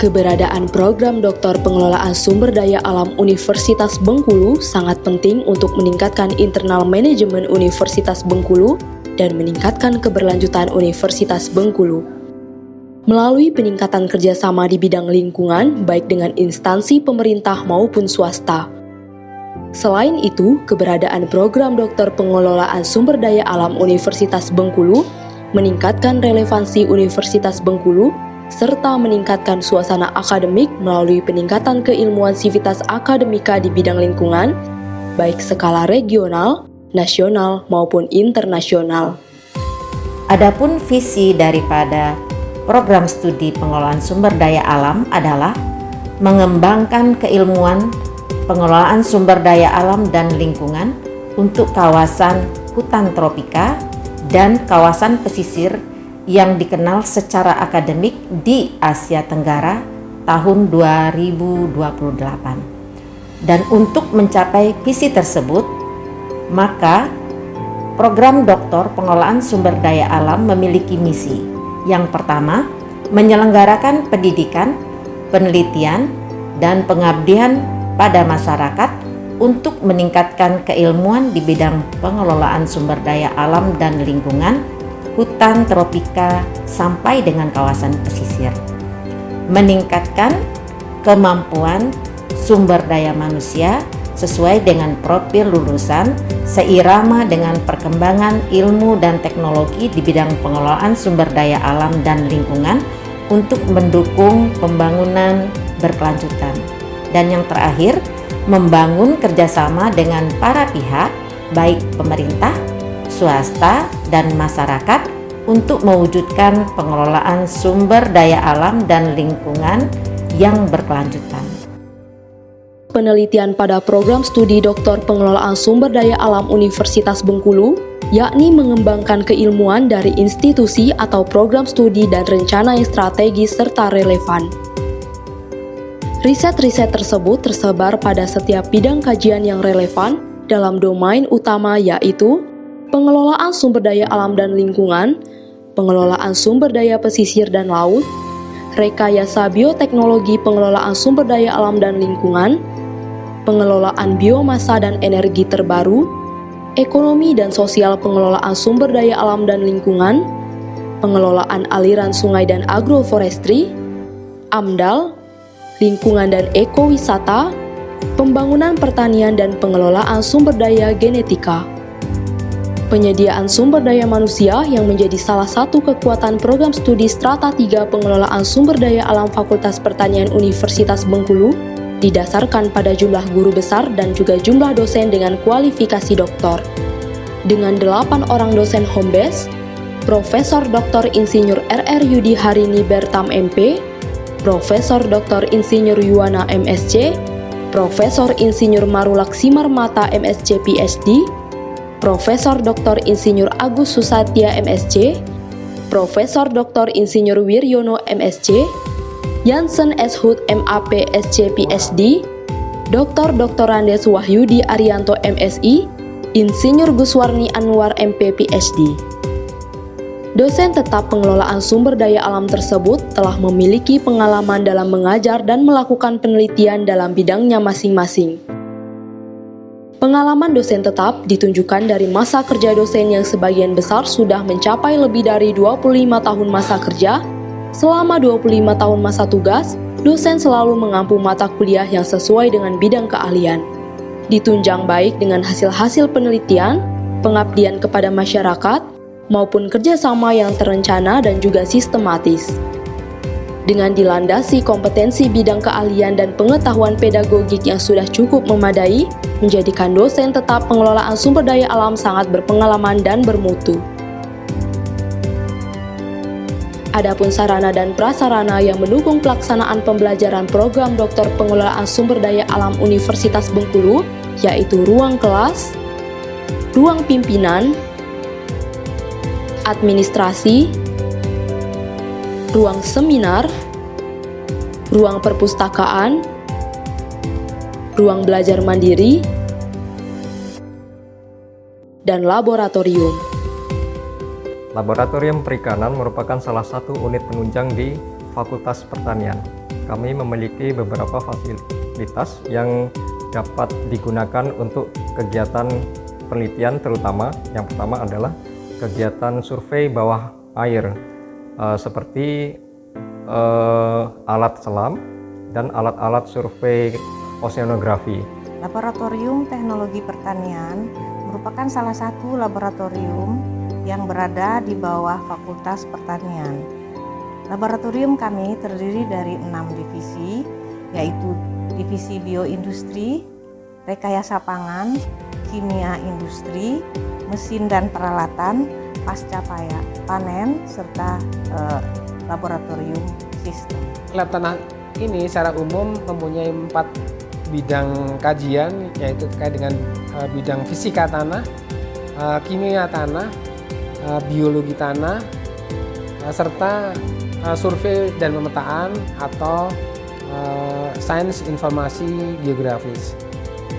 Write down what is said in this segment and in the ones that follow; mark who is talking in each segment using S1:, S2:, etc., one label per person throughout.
S1: Keberadaan program Doktor Pengelolaan Sumber Daya Alam Universitas Bengkulu sangat penting untuk meningkatkan internal manajemen Universitas Bengkulu dan meningkatkan keberlanjutan Universitas Bengkulu. Melalui peningkatan kerjasama di bidang lingkungan, baik dengan instansi pemerintah maupun swasta. Selain itu, keberadaan program Doktor Pengelolaan Sumber Daya Alam Universitas Bengkulu meningkatkan relevansi Universitas Bengkulu serta meningkatkan suasana akademik melalui peningkatan keilmuan sivitas akademika di bidang lingkungan, baik skala regional, nasional, maupun internasional.
S2: Adapun visi daripada program studi pengelolaan sumber daya alam adalah mengembangkan keilmuan pengelolaan sumber daya alam dan lingkungan untuk kawasan hutan tropika dan kawasan pesisir yang dikenal secara akademik di Asia Tenggara tahun 2028. Dan untuk mencapai visi tersebut, maka program Doktor Pengelolaan Sumber Daya Alam memiliki misi. Yang pertama, menyelenggarakan pendidikan, penelitian, dan pengabdian pada masyarakat untuk meningkatkan keilmuan di bidang pengelolaan sumber daya alam dan lingkungan, hutan tropika sampai dengan kawasan pesisir. Meningkatkan kemampuan sumber daya manusia sesuai dengan profil lulusan seirama dengan perkembangan ilmu dan teknologi di bidang pengelolaan sumber daya alam dan lingkungan untuk mendukung pembangunan berkelanjutan. Dan yang terakhir, membangun kerjasama dengan para pihak, baik pemerintah, swasta, dan masyarakat untuk mewujudkan pengelolaan sumber daya alam dan lingkungan yang berkelanjutan.
S1: Penelitian pada program studi Doktor Pengelolaan Sumber Daya Alam Universitas Bengkulu, yakni mengembangkan keilmuan dari institusi atau program studi dan rencana yang strategis serta relevan. Riset-riset tersebut tersebar pada setiap bidang kajian yang relevan dalam domain utama yaitu pengelolaan sumber daya alam dan lingkungan, pengelolaan sumber daya pesisir dan laut, rekayasa bioteknologi pengelolaan sumber daya alam dan lingkungan, pengelolaan biomasa dan energi terbaru, ekonomi dan sosial pengelolaan sumber daya alam dan lingkungan, pengelolaan aliran sungai dan agroforestry, AMDAL, lingkungan dan ekowisata, pembangunan pertanian dan pengelolaan sumber daya genetika. Penyediaan sumber daya manusia yang menjadi salah satu kekuatan program studi Strata 3 Pengelolaan Sumber Daya Alam Fakultas Pertanian Universitas Bengkulu didasarkan pada jumlah guru besar dan juga jumlah dosen dengan kualifikasi doktor. Dengan 8 orang dosen home base, Profesor Dr. Insinyur RR Yudi Harini Bertam MP, Profesor Dr. Insinyur Yuwana MSc, Profesor Insinyur Marulaksimar Mata MSc PhD, Profesor Dr. Insinyur Agus Susatya MSc, Profesor Dr. Insinyur Wiryono MSc, Jansen S. Hut MAP SC PhD, Dr. Andes Wahyudi Arianto MSI, Insinyur Guswarni Anwar MP PhD. Dosen tetap pengelolaan sumber daya alam tersebut telah memiliki pengalaman dalam mengajar dan melakukan penelitian dalam bidangnya masing-masing. Pengalaman dosen tetap ditunjukkan dari masa kerja dosen yang sebagian besar sudah mencapai lebih dari 25 tahun masa kerja. Selama 25 tahun masa tugas, dosen selalu mengampu mata kuliah yang sesuai dengan bidang keahlian. Ditunjang baik dengan hasil-hasil penelitian, pengabdian kepada masyarakat, maupun kerjasama yang terencana dan juga sistematis. Dengan dilandasi kompetensi bidang keahlian dan pengetahuan pedagogik yang sudah cukup memadai, menjadikan dosen tetap pengelolaan sumber daya alam sangat berpengalaman dan bermutu. Adapun sarana dan prasarana yang mendukung pelaksanaan pembelajaran program Doktor Pengelolaan Sumber Daya Alam Universitas Bengkulu, yaitu ruang kelas, ruang pimpinan, administrasi, ruang seminar, ruang perpustakaan, ruang belajar mandiri, dan laboratorium.
S3: Laboratorium Perikanan merupakan salah satu unit penunjang di Fakultas Pertanian. kami memiliki beberapa fasilitas yang dapat digunakan untuk kegiatan penelitian, terutama yang pertama adalah kegiatan survei bawah air seperti alat selam dan alat-alat survei oceanografi.
S4: Laboratorium Teknologi Pertanian merupakan salah satu laboratorium yang berada di bawah Fakultas Pertanian. Laboratorium kami terdiri dari 6 divisi, yaitu Divisi Bioindustri, Rekayasa Pangan, Kimia Industri, Mesin dan Peralatan, Pasca Panen, serta Laboratorium Sistem.
S5: Lab tanah ini secara umum mempunyai 4 bidang kajian, yaitu terkait dengan bidang fisika tanah, kimia tanah, biologi tanah, serta survei dan pemetaan atau sains informasi geografis.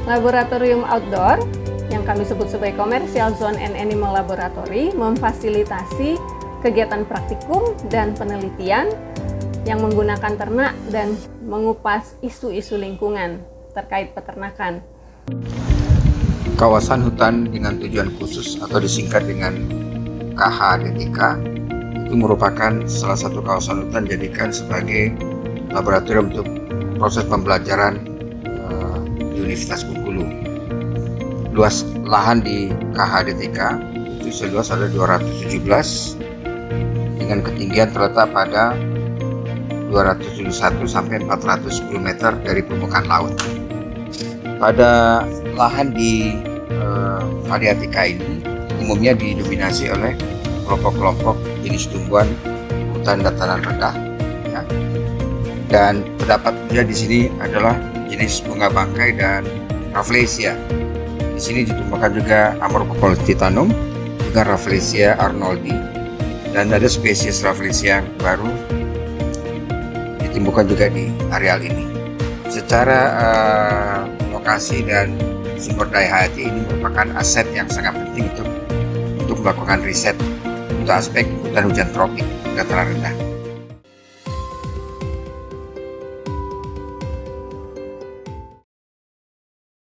S6: Laboratorium outdoor yang kami sebut sebagai Commercial Zone and Animal Laboratory memfasilitasi kegiatan praktikum dan penelitian yang menggunakan ternak dan mengupas isu-isu lingkungan terkait peternakan.
S7: Kawasan hutan dengan tujuan khusus atau disingkat dengan KHDTK itu merupakan salah satu kawasan hutan dijadikan sebagai laboratorium untuk proses pembelajaran di Universitas Bengkulu. Luas lahan di KHDTK itu seluas ada 217 dengan ketinggian terletak pada 271 sampai 410 meter dari permukaan laut. Pada lahan di KHDTK ini umumnya didominasi oleh kelompok-kelompok jenis tumbuhan hutan dataran rendah, ya. Dan terdapat juga di sini adalah jenis bunga bangkai dan Rafflesia. Di sini ditumbuhkan juga Amorphophilus titanum, juga Rafflesia arnoldi, dan ada spesies Rafflesia yang baru ditumbuhkan juga di areal ini. Secara lokasi dan sumber daya hayati ini merupakan aset yang sangat penting untuk melakukan riset untuk aspek hutan hujan tropik dataran rendah.